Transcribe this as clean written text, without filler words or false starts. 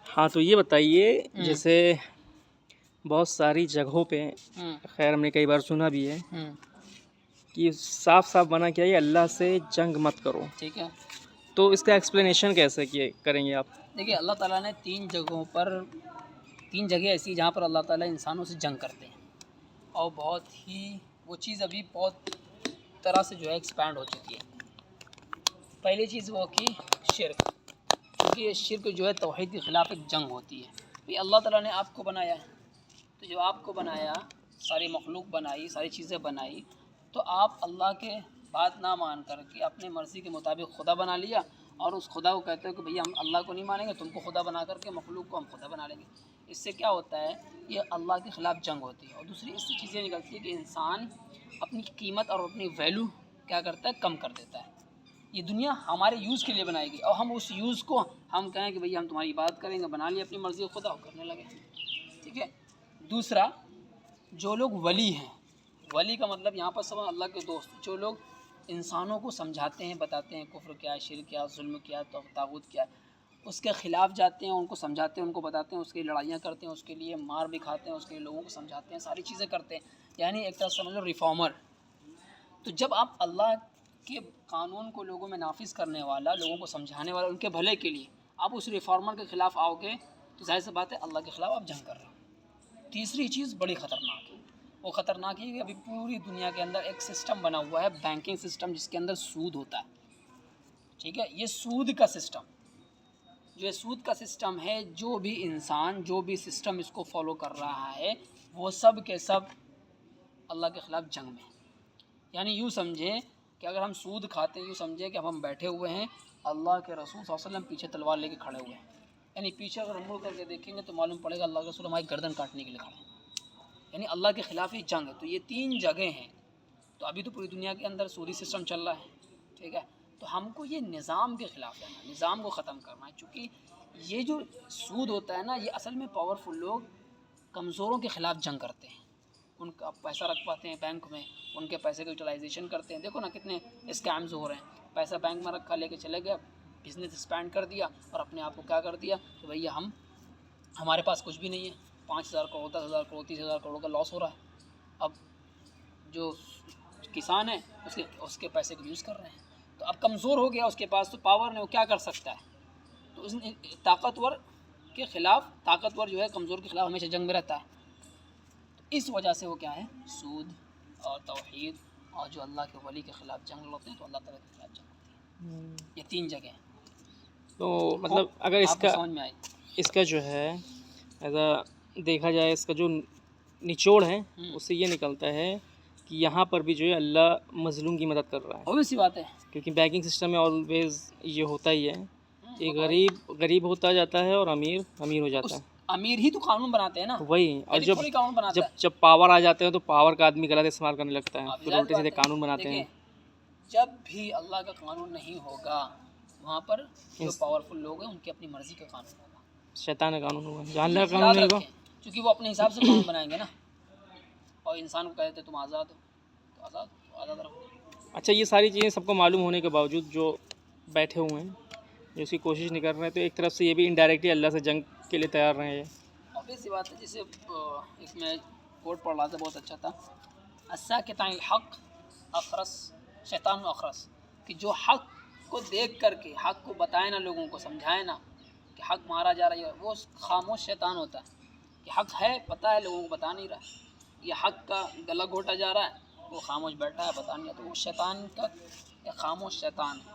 ہاں تو یہ بتائیے جیسے بہت ساری جگہوں پہ خیر ہم نے کئی بار سنا بھی ہے کہ صاف صاف منع کیا یہ اللہ سے جنگ مت کرو. ٹھیک ہے. تو اس کا ایکسپلینیشن کیسے کریں گے آپ؟ دیکھیے اللہ تعالیٰ نے تین جگہ ایسی جہاں پر اللہ تعالیٰ انسانوں سے جنگ کرتے ہیں اور بہت ہی وہ چیز ابھی بہت طرح سے جو ہے ایکسپینڈ ہو چکی ہے. پہلی چیز وہ کہ شرک، کیونکہ یہ شرک جو ہے توحید کے خلاف ایک جنگ ہوتی ہے. بھئی اللہ تعالیٰ نے آپ کو بنایا ہے، تو جو آپ کو بنایا، ساری مخلوق بنائی، ساری چیزیں بنائی، تو آپ اللہ کے بات نہ مان کر کے اپنے مرضی کے مطابق خدا بنا لیا اور اس خدا کو کہتے ہو کہ بھئی ہم اللہ کو نہیں مانیں گے، تم کو خدا بنا کر کے مخلوق کو ہم خدا بنا لیں گے. اس سے کیا ہوتا ہے؟ یہ اللہ کے خلاف جنگ ہوتی ہے. اور دوسری اس سے چیزیں نکلتی ہے کہ انسان اپنی قیمت اور اپنی ویلیو کیا کرتا ہے؟ کم کر دیتا ہے. یہ دنیا ہمارے یوز کے لیے بنائی گئی اور ہم اس یوز کو ہم کہیں کہ بھئی ہم تمہاری بات کریں گے، بنا لیے اپنی مرضی خدا کرنے لگے. ٹھیک ہے. دوسرا، جو لوگ ولی ہیں، ولی کا مطلب یہاں پر سب اللہ کے دوست، جو لوگ انسانوں کو سمجھاتے ہیں، بتاتے ہیں کفر کیا ہے، شرک کیا ہے، ظلم کیا ہے، طاغوت کیا ہے، اس کے خلاف جاتے ہیں، ان کو سمجھاتے ہیں، ان کو بتاتے ہیں، اس کے لیے لڑائیاں کرتے ہیں، اس کے لیے مار بھی کھاتے ہیں، اس کے لیے لوگوں کو سمجھاتے ہیں، ساری چیزیں کرتے ہیں. یعنی ایک طرح سمجھ لو ریفارمر. تو جب آپ اللہ کے قانون کو لوگوں میں نافذ کرنے والا، لوگوں کو سمجھانے والا، ان کے بھلے کے لیے آپ اس ریفارمر کے خلاف آؤ گے تو ظاہر سی بات ہے اللہ کے خلاف آپ جنگ کر رہے ہو. تیسری چیز بڑی خطرناک ہے. وہ خطرناک ہے کہ ابھی پوری دنیا کے اندر ایک سسٹم بنا ہوا ہے، بینکنگ سسٹم، جس کے اندر سود ہوتا ہے. ٹھیک ہے. یہ سود کا سسٹم، جو سود کا سسٹم ہے، جو بھی انسان، جو بھی سسٹم اس کو فالو کر رہا ہے، وہ سب کے سب اللہ کے خلاف جنگ میں. یعنی یوں سمجھیں کہ اگر ہم سود کھاتے ہیں، یوں سمجھیں کہ ہم بیٹھے ہوئے ہیں، اللہ کے رسول صلی اللہ علیہ وسلم پیچھے تلوار لے کے کھڑے ہوئے ہیں. یعنی پیچھے اگر ہم مڑ کر کے دیکھیں گے تو معلوم پڑے گا اللہ کے رسول ہماری گردن کاٹنے کے لیے کھڑے ہیں. یعنی اللہ کے خلاف ہی جنگ ہے. تو یہ تین جگہیں ہیں. تو ابھی تو پوری دنیا کے اندر سودی سسٹم چل رہا ہے. ٹھیک ہے. تو ہم کو یہ نظام کے خلاف رہنا ہے، نظام کو ختم کرنا ہے. چونکہ یہ جو سود ہوتا ہے نا، یہ اصل میں پاورفل لوگ کمزوروں کے خلاف جنگ کرتے ہیں. ان کا پیسہ رکھ پاتے ہیں بینک میں، ان کے پیسے کو یوٹیلائزیشن کرتے ہیں. دیکھو نا کتنے اسکیمز ہو رہے ہیں. پیسہ بینک میں رکھا، لے کے چلے گیا، بزنس ایکسپینڈ کر دیا اور اپنے آپ کو کیا کر دیا کہ بھئی ہمارے پاس کچھ بھی نہیں ہے، 5,000 کروڑ، 10,000 کروڑ، 30,000 کروڑ کا لاس ہو رہا ہے. اب جو کسان ہے اس کے پیسے کو یوز کر رہے ہیں. تو اب کمزور ہو گیا، اس کے پاس تو پاور نہیں، وہ کیا کر سکتا ہے؟ تو اس طاقتور کے خلاف، طاقتور جو ہے کمزور کے خلاف ہمیشہ جنگ میں رہتا ہے. تو اس وجہ سے وہ کیا ہے؟ سود اور توحید اور جو اللہ کے ولی کے خلاف جنگ لڑتے ہیں، تو اللہ تعالیٰ کے خلاف جنگ ہوتی ہے. یہ تین جگہ ہیں. تو مطلب اگر آپ کو سمجھ میں آئی؟ اس کا جو ہے ایسا دیکھا جائے، اس کا جو نچوڑ ہے اس سے یہ نکلتا ہے کہ یہاں پر بھی جو ہے اللہ مظلوم کی مدد کر رہا ہے. obvious سی بات ہے، کیونکہ بینکنگ سسٹم میں آلویز یہ ہوتا ہی ہے کہ غریب ہوتا جاتا ہے اور امیر ہو جاتا ہے. امیر ہی تو قانون بناتے ہیں نا. وہی. اور جب پاور آ جاتے ہیں تو پاور کا آدمی غلط استعمال کرنے لگتا ہے، پھر الٹے سیدھے قانون بناتے ہیں. جب بھی اللہ کا قانون نہیں ہوگا، وہاں پر جو پاورفل لوگ ہیں ان کی اپنی مرضی کا قانون ہوگا. شیطان کا قانون ہوگا، جہاں اللہ کا قانون نہیں ہوگا. کیونکہ وہ اپنے حساب سے قانون بنائیں گے نا. اور انسان کو کہتے تم آزاد ہو، تو آزاد رہو. اچھا، یہ ساری چیزیں سب کو معلوم ہونے کے باوجود جو بیٹھے ہوئے ہیں، جو اس کی کوشش نہیں کر رہے ہیں، تو ایک طرف سے یہ بھی انڈائریکٹلی اللہ سے جنگ کے لیے تیار رہے ہیں. obvious سی بات ہے. جیسے اس میں کوٹ پڑھ رہا تھا، بہت اچھا تھا، الساکت عن الحق اخرس شیطان اخرس. کہ جو حق کو دیکھ کر کے حق کو بتائے نا، لوگوں کو سمجھائے نا کہ حق مارا جا رہا ہے، وہ خاموش شیطان ہوتا ہے. کہ حق ہے، پتہ ہے، لوگوں کو بتا نہیں رہا. یہ حق کا گلا گھوٹا جا رہا ہے، وہ خاموش بیٹھا ہے، بتا نہیں رہا. تو وہ شیطان کا ایک خاموش شیطان ہے.